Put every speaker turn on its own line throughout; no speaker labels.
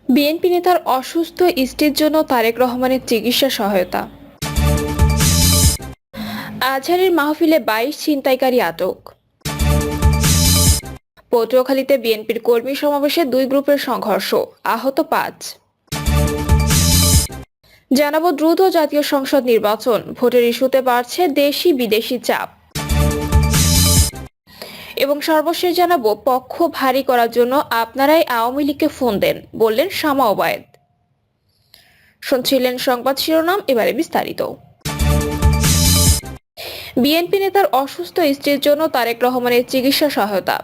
BNP নেতার অসুস্থ স্ত্রীর জন্য তারেক রহমানের চিকিৎসা সহায়তা। আজহারের মাহফিলে ২২ ছিনতাইকারী আটক। পটুয়াখালীতে বিএনপির কর্মী সমাবেশে দুই গ্রুপের সংঘর্ষ, আহত ৫। জানাবো দ্রুত জাতীয় সংসদ নির্বাচন, ভোটের ইস্যুতে বাড়ছে দেশি বিদেশি চাপ। এবং সর্বশেষ জানাবো পক্ষ ভারী করার জন্য আপনারাই আওয়ামী লীগকে ফোন দেন, বললেন শামা ওবায়েদ। শুনছিলেন সংবাদ শিরোনাম, এবারে বিস্তারিত। বিএনপি নেতার অসুস্থ স্ত্রীর জন্য তারেক রহমানের চিকিৎসা সহায়তা।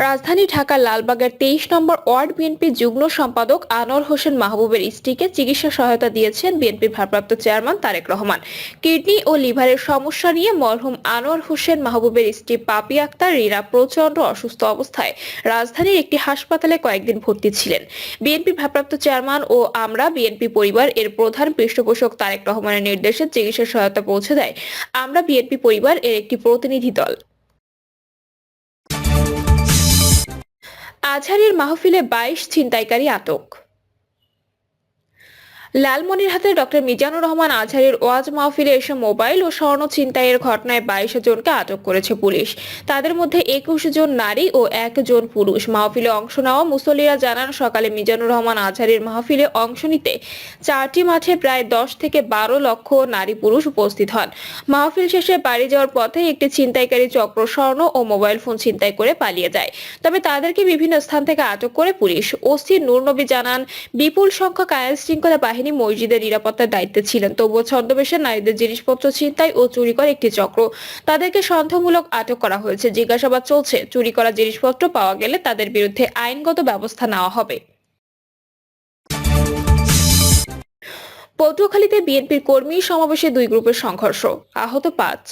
রাজধানী ঢাকার লালবাগের ২৩ নম্বর ওয়ার্ড বিএনপি যুগ্ম সম্পাদক আনোয়ার হোসেন মাহবুবের স্ত্রীকে চিকিৎসা সহায়তা দিয়েছেন বিএনপির ভারপ্রাপ্ত চেয়ারম্যান তারেক রহমান। কিডনি ও লিভারের সমস্যা নিয়ে মরহুম আনোয়ার হোসেন মাহবুবের স্ত্রী পাপি আক্তার রিনা প্রচন্ড অসুস্থ অবস্থায় রাজধানীর একটি হাসপাতালে কয়েকদিন ভর্তি ছিলেন। বিএনপি ভারপ্রাপ্ত চেয়ারম্যান ও আমরা বিএনপি পরিবার এর প্রধান পৃষ্ঠপোষক তারেক রহমানের নির্দেশে চিকিৎসা সহায়তা পৌঁছে দেয় আমরা বিএনপি পরিবার এর একটি প্রতিনিধি দল। আজহারের মাহফিলে ২২ ছিনতাইকারী আটক। লালমনিরহাটে ডক্টর মিজানুর রহমান আজহারের ওয়াজ মাহফিলে এসে মোবাইল ও স্বর্ণ ছিনতাইয়ের ঘটনায় ২২ জনকে আটক করেছে পুলিশ। তাদের মধ্যে ২১ জন নারী ও ১ জন পুরুষ। মাহফিলে অংশ নেওয়া মুসল্লিরা জানান, সকালে মিজানুর রহমান আজহারের মাহফিলে অংশ নিতে ৪টি মাঠে প্রায় ১০ থেকে ১২ লক্ষ নারী পুরুষ উপস্থিত হন। মাহফিল শেষে বাড়ি যাওয়ার পথে একটি ছিনতাইকারী চক্র স্বর্ণ ও মোবাইল ফোন ছিনতাই করে পালিয়ে যায়। তবে তাদেরকে বিভিন্ন স্থান থেকে আটক করে পুলিশ। ওসি নূর নবী জানান, বিপুল সংখ্যক আইন শৃঙ্খলা বাহিনী মসজিদের নিরাপত্তার দায়িত্বে ছিলেন, তবুও ছদ্মবেশে নারীদের জিনিসপত্র ছিনতাই ও চুরি করে একটি চক্র। তাদেরকে সন্দেহমূলক আটক করা হয়েছে, জিজ্ঞাসাবাদ চলছে। চুরি করা জিনিসপত্র পাওয়া গেলে তাদের বিরুদ্ধে আইনগত ব্যবস্থা নেওয়া হবে। পটুয়াখালীতে বিএনপির কর্মী সমাবেশে দুই গ্রুপের সংঘর্ষ, আহত ৫।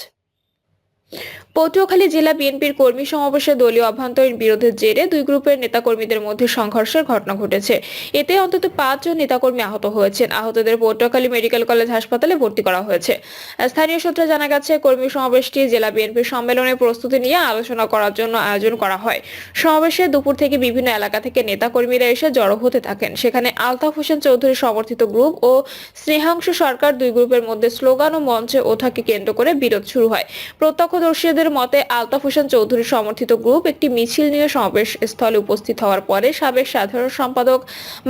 পটুয়াখালী জেলা বিএনপির কর্মী সমাবেশে দলীয় অভ্যন্তরীণ বিরোধের জেরে দুই গ্রুপের নেতাকর্মীদের মধ্যে সংঘর্ষের ঘটনা ঘটেছে। এতে অন্তত ৫ জন নেতাকর্মী আহত হয়েছেন। আহতদের পটুয়াখালী মেডিকেল কলেজ হাসপাতালে ভর্তি করা হয়েছে। স্থানীয় সূত্রে জানা গেছে, কর্মী সমাবেশটি জেলা বিএনপির সম্মেলনের প্রস্তুতি নিয়ে আলোচনা করার জন্য আয়োজন করা হয়। সমাবেশে দুপুর থেকে বিভিন্ন এলাকা থেকে নেতাকর্মীরা এসে জড়ো হতে থাকেন। সেখানে আলতাফ হোসেন চৌধুরী সমর্থিত গ্রুপ ও স্নেহাংশু সরকার দুই গ্রুপের মধ্যে স্লোগান ও মঞ্চে ওঠাকে কেন্দ্র করে বিরোধ শুরু হয়। প্রত্যক্ষদর্শীদের মতে, আলতাফ হোসেন চৌধুরী সমর্থিত গ্রুপ একটি মিছিল নিয়ে সমাবেশ স্থলে উপস্থিত হওয়ার পরে সাবেক সাধারণ সম্পাদক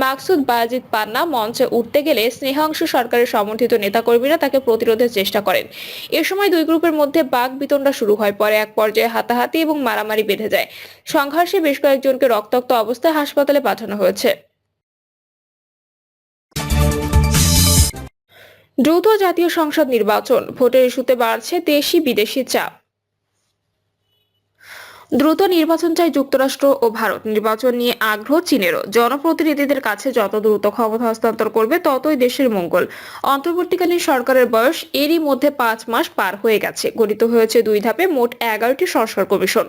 মাকসুদ বাজিদ পান্না মঞ্চে উঠতে গেলে স্নেহাংশু সরকারের সমর্থিত নেতাকর্মীরা তাকে প্রতিরোধের চেষ্টা করেন। এ সময় দুই গ্রুপের মধ্যে বাকবিতণ্ডা শুরু হয়। পরে এক পর্যায়ে হাতাহাতি এবং মারামারি বেঁধে যায়। সংঘর্ষে বেশ কয়েকজনকে রক্তাক্ত অবস্থায় হাসপাতালে পাঠানো হয়েছে। দ্রুত জাতীয় সংসদ নির্বাচন, ভোটের ইস্যুতে বাড়ছে দেশি বিদেশি চাপ। দ্রুত নির্বাচন চাই যুক্তরাষ্ট্র ও ভারত। নির্বাচন নিয়ে আগ্রহ চীনেরও। জনপ্রতিনিধিদের কাছে যত দ্রুত ক্ষমতা হস্তান্তর করবে ততই দেশের মঙ্গল। অন্তর্বর্তীকালীন সরকারের বয়স এরই মধ্যে ৫ মাস পার হয়ে গেছে। গঠিত হয়েছে ২ ধাপে মোট ১১টি সংস্কার কমিশন।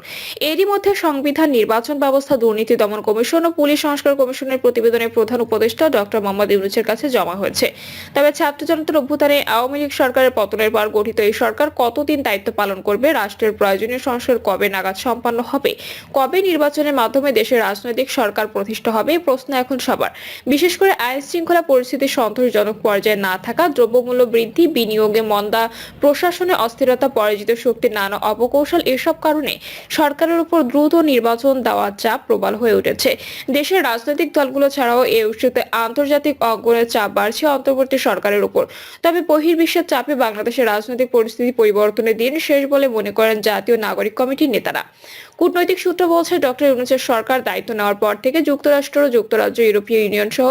এরই মধ্যে সংবিধান, নির্বাচন ব্যবস্থা, দুর্নীতি দমন কমিশন ও পুলিশ সংস্কার কমিশনের প্রতিবেদনের প্রধান উপদেষ্টা ডক্টর মোহাম্মদ ইউনূসের কাছে জমা হয়েছে। তবে ছাত্র জনতার অভ্যুত্থানে আওয়ামী লীগ সরকারের পতনের পর গঠিত এই সরকার কতদিন দায়িত্ব পালন করবে, রাষ্ট্রের প্রয়োজনীয় সংস্কার কবে নাগাদ সম্পন্ন হবে, কবে নির্বাচনের মাধ্যমে দেশের রাজনৈতিক সরকার প্রতিষ্ঠা হবে, প্রশ্ন এখন সবার। বিশেষ করে আইন শৃঙ্খলা পরিস্থিতি সন্তোষজনক পর্যায়ে না থাকা, দ্রব্যমূল্য বৃদ্ধি, বিনিয়োগে মন্দা, প্রশাসনে অস্থিরতা, পরাজিত শক্তির নানা অপকৌশল, এসব কারণে সরকারের উপর দ্রুত নির্বাচন দেওয়ার চাপ প্রবল হয়ে উঠেছে। দেশের রাজনৈতিক দলগুলো ছাড়াও এ ইস্যুতে আন্তর্জাতিক অঙ্গনের চাপ বাড়ছে অন্তর্বর্তী সরকারের উপর। তবে বহির্বিশ্বের চাপে বাংলাদেশের রাজনৈতিক পরিস্থিতি পরিবর্তনের দিন শেষ বলে মনে করেন জাতীয় নাগরিক কমিটির নেতারা। কূটনৈতিক সূত্র বলছে, ডক্টর ইউনূসের সরকার দায়িত্ব নেওয়ার পর থেকে যুক্তরাষ্ট্র, যুক্তরাজ্য, ইউরোপীয় ইউনিয়ন সহ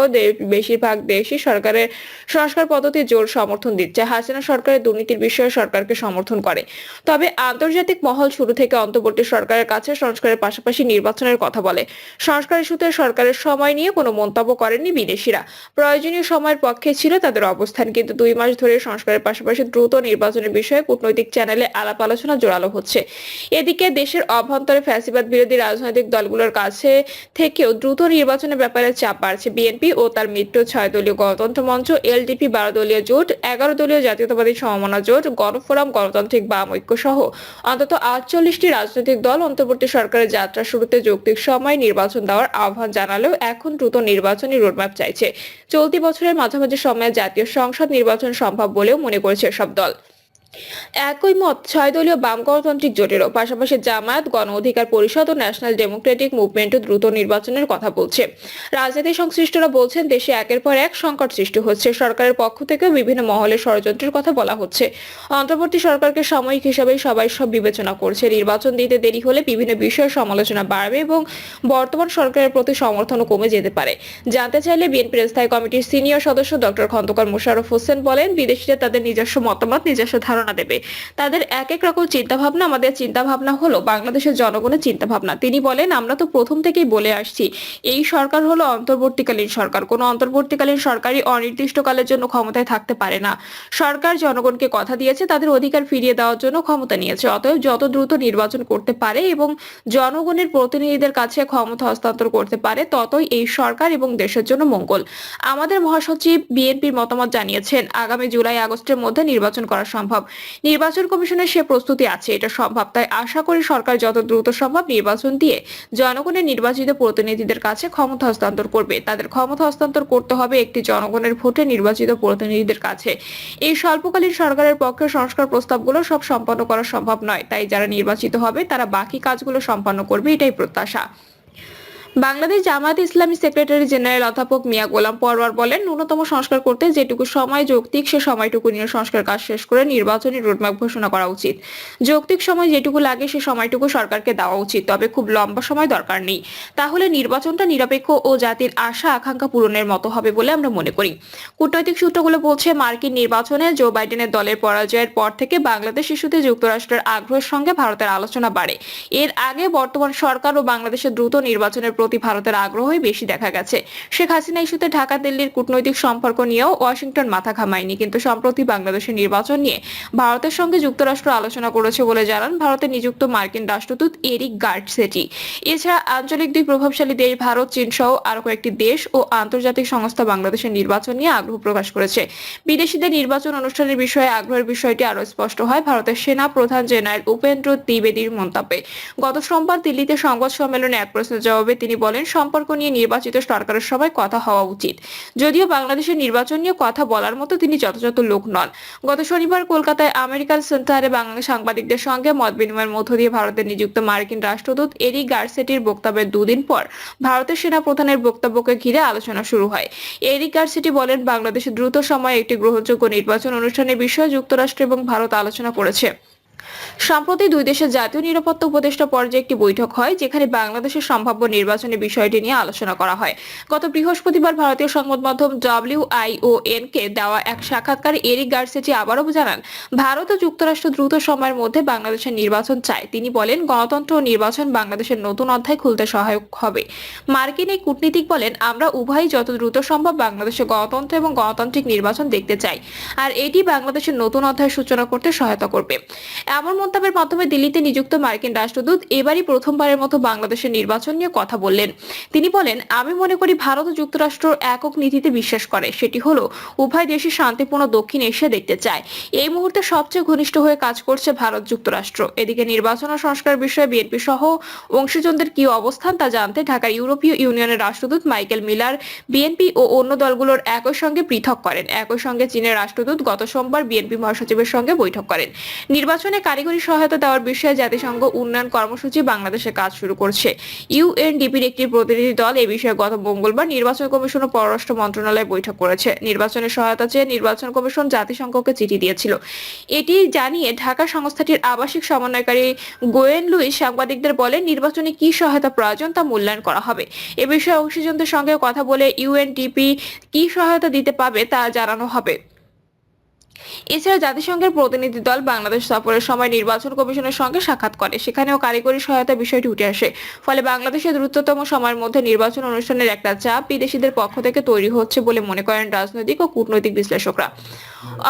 বেশিরভাগ দেশই সরকারের সংস্কার পদ্ধতির জোর সমর্থন দিচ্ছে। হাসিনা সরকারের দুর্নীতির বিষয়ে সরকারকে সমর্থন করে। তবে আন্তর্জাতিক মহল শুরু থেকে অন্তর্বর্তী সরকারের কাছে সংস্কারের পাশাপাশি নির্বাচনের কথা বলে। সংস্কার ইস্যুতে সরকারের সময় নিয়ে কোনো মন্তব্য করেননি বিদেশিরা। প্রয়োজনীয় সময়ের পক্ষে ছিল তাদের অবস্থান। কিন্তু ২ মাস ধরে সংস্কারের পাশাপাশি দ্রুত নির্বাচনের বিষয়ে কূটনৈতিক চ্যানেলে আলাপ আলোচনা জোরালো হচ্ছে। এদিকে দেশের অভ্যন্তরীণ অভ্যন্তরে ফ্যাসিবাদ বিরোধী রাজনৈতিক দলগুলোর কাছে থেকেও দ্রুত নির্বাচনের ব্যাপারে চাপ বাড়ছে। বিএনপি ও তার মিত্র 6 দলীয় গণতন্ত্র মঞ্চ, এলডিপি 12 দলীয় জোট, 11 দলীয় জাতীয়তাবাদী সমমনা জোট, গণফোরাম, গণতান্ত্রিক বাম ঐক্য সহ অন্তত 48টি রাজনৈতিক দল অন্তর্বর্তী সরকারের যাত্রা শুরুতে যৌক্তিক সময় নির্বাচন দেওয়ার আহ্বান জানালেও এখন দ্রুত নির্বাচনী রোডম্যাপ চাইছে। চলতি বছরের মাঝামাঝি সময়ে জাতীয় সংসদ নির্বাচন সম্ভব বলেও মনে করছে এসব দল। একই মত 6 দলীয় বাম গণতান্ত্রিক জোটেরও। পাশাপাশি জামায়াত, গণ অধিকার পরিষদ ও ন্যাশনাল ডেমোক্রেটিক মুভমেন্টও দ্রুত নির্বাচনের কথা বলছে। রাজনীতি সংশ্লিষ্টরা বলছেন দেশে একের পর এক সংকট সৃষ্টি হচ্ছে। সরকারের পক্ষ থেকেও বিভিন্ন মহলে ষড়যন্ত্রের কথা বলা হচ্ছে। অন্তর্বর্তী সরকারকে সাময়িক হিসাবেই সবাই সব বিবেচনা করছে। নির্বাচন দিতে দেরি হলে বিভিন্ন বিষয়ে সমালোচনা বাড়বে এবং বর্তমান সরকারের প্রতি সমর্থনও কমে যেতে পারে। জানতে চাইলে বিএনপির স্থায়ী কমিটির সিনিয়র সদস্য ডক্টর খন্দকার মোশাররফ হোসেন বলেন, বিদেশিরা তাদের নিজস্ব মতামত, নিজস্ব ধারণা দেবে। তাদের এক এক রকম চিন্তা ভাবনা। আমাদের চিন্তা ভাবনা হলো বাংলাদেশের জনগণের চিন্তা ভাবনা। তিনি বলেন, আমরা তো প্রথম থেকেই বলে আসছি এই সরকার হলো অন্তর্বর্তীকালীন সরকার। কোন অন্তর্বর্তীকালীন সরকারই অনির্দিষ্টকালের জন্য ক্ষমতায় থাকতে পারে না। সরকার জনগণকে কথা দিয়েছে, তাদের অধিকার ফিরিয়ে দেওয়ার জন্য ক্ষমতা নিয়েছে। অতএব যত দ্রুত নির্বাচন করতে পারে এবং জনগণের প্রতিনিধিদের কাছে ক্ষমতা হস্তান্তর করতে পারে ততই এই সরকার এবং দেশের জন্য মঙ্গল। আমাদের মহাসচিব বিএনপির মতামত জানিয়েছেন, আগামী জুলাই আগস্টের মধ্যে নির্বাচন করা সম্ভব। নির্বাচন কমিশনের সে প্রস্তুতি আছে, এটা সম্ভব। তাই আশা করি সরকার যত দ্রুত সম্ভব নির্বাচন দিয়ে জনগণের নির্বাচিত প্রতিনিধিদের কাছে ক্ষমতা হস্তান্তর করবে। তাদের ক্ষমতা হস্তান্তর করতে হবে একটি জনগণের ভোটে নির্বাচিত প্রতিনিধিদের কাছে। এই স্বল্পকালীন সরকারের পক্ষে সংস্কার প্রস্তাবগুলো সব সম্পন্ন করা সম্ভব নয়। তাই যারা নির্বাচিত হবে তারা বাকি কাজগুলো সম্পন্ন করবে, এটাই প্রত্যাশা। বাংলাদেশ জামায়াতে ইসলামী সেক্রেটারি জেনারেল অধ্যাপক মিয়া গোলাম পরওয়ার বলেন, ন্যূনতম সংস্কার করতে যেটুকু সময় যৌক্তিক সে সময়টুকু নিয়ে সংস্কার কাজ শেষ করে নির্বাচনী রোডম্যাপ ঘোষণা করা উচিত। যৌক্তিক সময় যেটুকু লাগে সে সময়টুকু সরকারকে দেওয়া উচিত, তবে খুব লম্বা সময় দরকার নেই। তাহলে নির্বাচনটা নিরপেক্ষ ও জাতির আশা আকাঙ্ক্ষা পূরণের মতো হবে বলে আমরা মনে করি। কূটনৈতিক সূত্রগুলো বলছে, মার্কিন নির্বাচনে জো বাইডেনের দলের পরাজয়ের পর থেকে বাংলাদেশ ইস্যুতে যুক্তরাষ্ট্রের আগ্রহের সঙ্গে ভারতের আলোচনা বাড়ে। এর আগে বর্তমান সরকার ও বাংলাদেশের দ্রুত নির্বাচনের প্রতি ভারতের আগ্রহই বেশি দেখা গেছে। শেখ হাসিনা ইস্যুতে ঢাকা দিল্লির কূটনৈতিক সম্পর্ক নিয়েও ওয়াশিংটন মাথা ঘামায়নি, কিন্তু সম্প্রতি বাংলাদেশের নির্বাচন নিয়ে ভারতের সঙ্গে যুক্তরাষ্ট্র আলোচনা করেছে বলে জানান ভারতে নিযুক্ত মার্কিন রাষ্ট্রদূত এরিক গার্ডসেটি। এছাড়া আঞ্চলিক দুই প্রভাবশালী দেশ ভারত, চীন সহ আরো কয়েকটি দেশ ও আন্তর্জাতিক সংস্থা বাংলাদেশের নির্বাচন নিয়ে আগ্রহ প্রকাশ করেছে। বিদেশিদের নির্বাচন অনুষ্ঠানের বিষয়ে আগ্রহের বিষয়টি আরো স্পষ্ট হয় ভারতের সেনা প্রধান জেনারেল উপেন্দ্র দ্বিবেদীর মন্তব্যে। গত সোমবার দিল্লিতে সংবাদ সম্মেলনে এক প্রশ্নের জবাবে তিনি বলেন, সম্পর্ক নিয়ে নির্বাচিত সরকারের সবাই কথা হওয়া উচিত। যদিও বাংলাদেশের নির্বাচন নিয়ে কথা বলার মতো তিনি যথাযথ লোক নন। গত শনিবার কলকাতায় আমেরিকান সেন্টারে বাংলা সাংবাদিকদের সঙ্গে মত বিনিময়ের মধ্য দিয়ে ভারতের নিযুক্ত মার্কিন রাষ্ট্রদূত এরিক গার্সেটির বক্তব্যের দুদিন পর ভারতের সেনা প্রধানের বক্তব্যকে ঘিরে আলোচনা শুরু হয়। এরিক গার্সেটি বলেন, বাংলাদেশে দ্রুত সময়ে একটি গ্রহণযোগ্য নির্বাচন অনুষ্ঠানের বিষয়ে যুক্তরাষ্ট্র এবং ভারত আলোচনা করেছে। সম্প্রতি দুই দেশের জাতীয় নিরাপত্তা উপদেষ্টা পর্যায়ে একটি বৈঠক হয়, যেখানে বাংলাদেশের সম্ভাব্য নির্বাচনের বিষয়টি নিয়ে আলোচনা করা হয়। গত বৃহস্পতিবার ভারতীয় সংবাদ মাধ্যম WION কে দেওয়া এক সাক্ষাৎকারে এরিক গার্সেটি আবারও জানান, ভারত ও যুক্তরাষ্ট্র দ্রুত সময়ের মধ্যে বাংলাদেশের নির্বাচন চায়। তিনি বলেন, গণতন্ত্র ও নির্বাচন বাংলাদেশের নতুন অধ্যায় খুলতে সহায়ক হবে। মার্কিন এই কূটনীতিক বলেন, আমরা উভয়ই যত দ্রুত সম্ভব বাংলাদেশে গণতন্ত্র এবং গণতান্ত্রিক নির্বাচন দেখতে চাই, আর এটি বাংলাদেশের নতুন অধ্যায় সূচনা করতে সহায়তা করবে। এমন মন্তব্যের মাধ্যমে দিল্লিতে নিযুক্ত মার্কিন রাষ্ট্রদূত এবারই প্রথমবারের মতো বাংলাদেশের নির্বাচন নিয়ে কথা বললেন। তিনি বলেন, আমি মনে করি ভারত ও যুক্তরাষ্ট্র একক নীতিতে বিশ্বাস করে, সেটি হলো উভয় দেশই শান্তিপূর্ণ দক্ষিণ এশিয়া দেখতে চায়। এই মুহূর্তে সবচেয়ে ঘনিষ্ঠ হয়ে কাজ করছে ভারত যুক্তরাষ্ট্র। এদিকে নির্বাচন ও সংস্কার বিষয়ে বিএনপি সহ অংশীজনদের কি অবস্থান তা জানতে ঢাকার ইউরোপীয় ইউনিয়নের রাষ্ট্রদূত মাইকেল মিলার বিএনপি ও অন্য দলগুলোর একই সঙ্গে পৃথক করেন। একই সঙ্গে চীনের রাষ্ট্রদূত গত সোমবার বিএনপি মহাসচিবের সঙ্গে বৈঠক করেন। নির্বাচনে কারিগরি সহায়তা দেওয়ার বিষয়ে জাতিসংঘ উন্নয়ন কর্মসূচি বাংলাদেশে কাজ শুরু করছে। ইউএনডিপির একটি প্রতিনিধি দল এই বিষয়ে গত মঙ্গলবার নির্বাচন কমিশন ও পররাষ্ট্র মন্ত্রণালয়ে বৈঠক করেছে। নির্বাচনের সহায়তা চেয়ে নির্বাচন কমিশন জাতিসংঘকে চিঠি দিয়েছিল। এটি জানিয়ে ঢাকা সংস্থাটির আবাসিক সমন্বয়কারী গোয়েন লুইস সাংবাদিকদের বলেন, নির্বাচনে কি সহায়তা প্রয়োজন তা মূল্যায়ন করা হবে। এ বিষয়ে অংশীজনদের সঙ্গে কথা বলে ইউএনডিপি কি সহায়তা দিতে পাবে তা জানানো হবে। এছাড়া জাতিসংঘের প্রতিনিধি দল বাংলাদেশ সফরের সময় নির্বাচন কমিশনের সঙ্গে সাক্ষাৎ করে, সেখানেও কারিগরি সহায়তা বিষয়টি উঠে আসে। ফলে বাংলাদেশে দ্রুততম সময়ের মধ্যে নির্বাচন অনুষ্ঠানের একটা চাপ বিদেশিদের পক্ষ থেকে তৈরি হচ্ছে বলে মনে করেন রাজনৈতিক ও কূটনৈতিক বিশ্লেষকরা।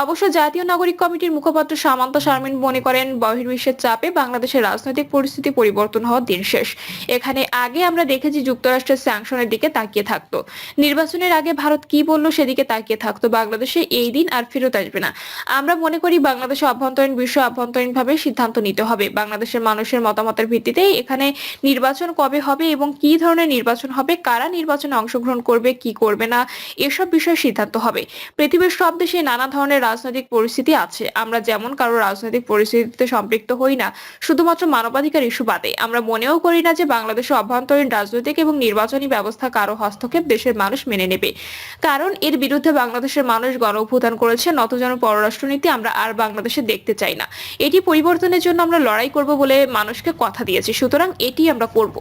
অবশ্য জাতীয় নাগরিক কমিটির মুখপাত্র সামান্তা শারমিন মনে করেন, বহির্বিশ্বের চাপে বাংলাদেশের রাজনৈতিক পরিস্থিতি পরিবর্তন হওয়ার দিন শেষ। এখানে আগে আমরা দেখেছি যুক্তরাষ্ট্রের স্যাংশনের দিকে তাকিয়ে থাকতো, নির্বাচনের আগে ভারত কি বললো সেদিকে তাকিয়ে থাকতো। বাংলাদেশে এই দিন আর ফেরত আসবে না। আমরা মনে করি বাংলাদেশে অভ্যন্তরীণ বিষয় অভ্যন্তরীণভাবে সিদ্ধান্ত নিতে হবে। বাংলাদেশের মানুষের মতামতের ভিত্তিতে এখানে নির্বাচন কবে হবে এবং কি ধরনের নির্বাচন হবে, কারা নির্বাচনে অংশগ্রহণ করবে কি করবে না, এসব বিষয়ে সিদ্ধান্ত হবে। পৃথিবীর সব দেশে নানা ধরনের রাজনৈতিক পরিস্থিতি আছে। আমরা যেমন কারো রাজনৈতিক পরিস্থিতিতে সম্পৃক্ত হই না, শুধুমাত্র মানবাধিকার ইস্যু বাদে। আমরা মনেও করি না যে বাংলাদেশের অভ্যন্তরীণ রাজনৈতিক এবং নির্বাচনী ব্যবস্থা কারো হস্তক্ষেপ দেশের মানুষ মেনে নেবে, কারণ এর বিরুদ্ধে বাংলাদেশের মানুষ গণ অভ্যুত্থান করেছে। নতজন পররাষ্ট্রনীতি আমরা আর বাংলাদেশে দেখতে চাই না। এটি পরিবর্তনের জন্য আমরা লড়াই করব বলে মানুষকে কথা দিয়েছি, সুতরাং এটি আমরা করব।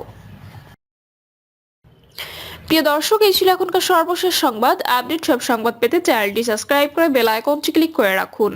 প্রিয় দর্শক, এই ছিল এখনকার সর্বশেষ সংবাদ। আপডেট সব সংবাদ পেতে চ্যানেলটি সাবস্ক্রাইব করে বেল আইকনটি ক্লিক করে রাখুন।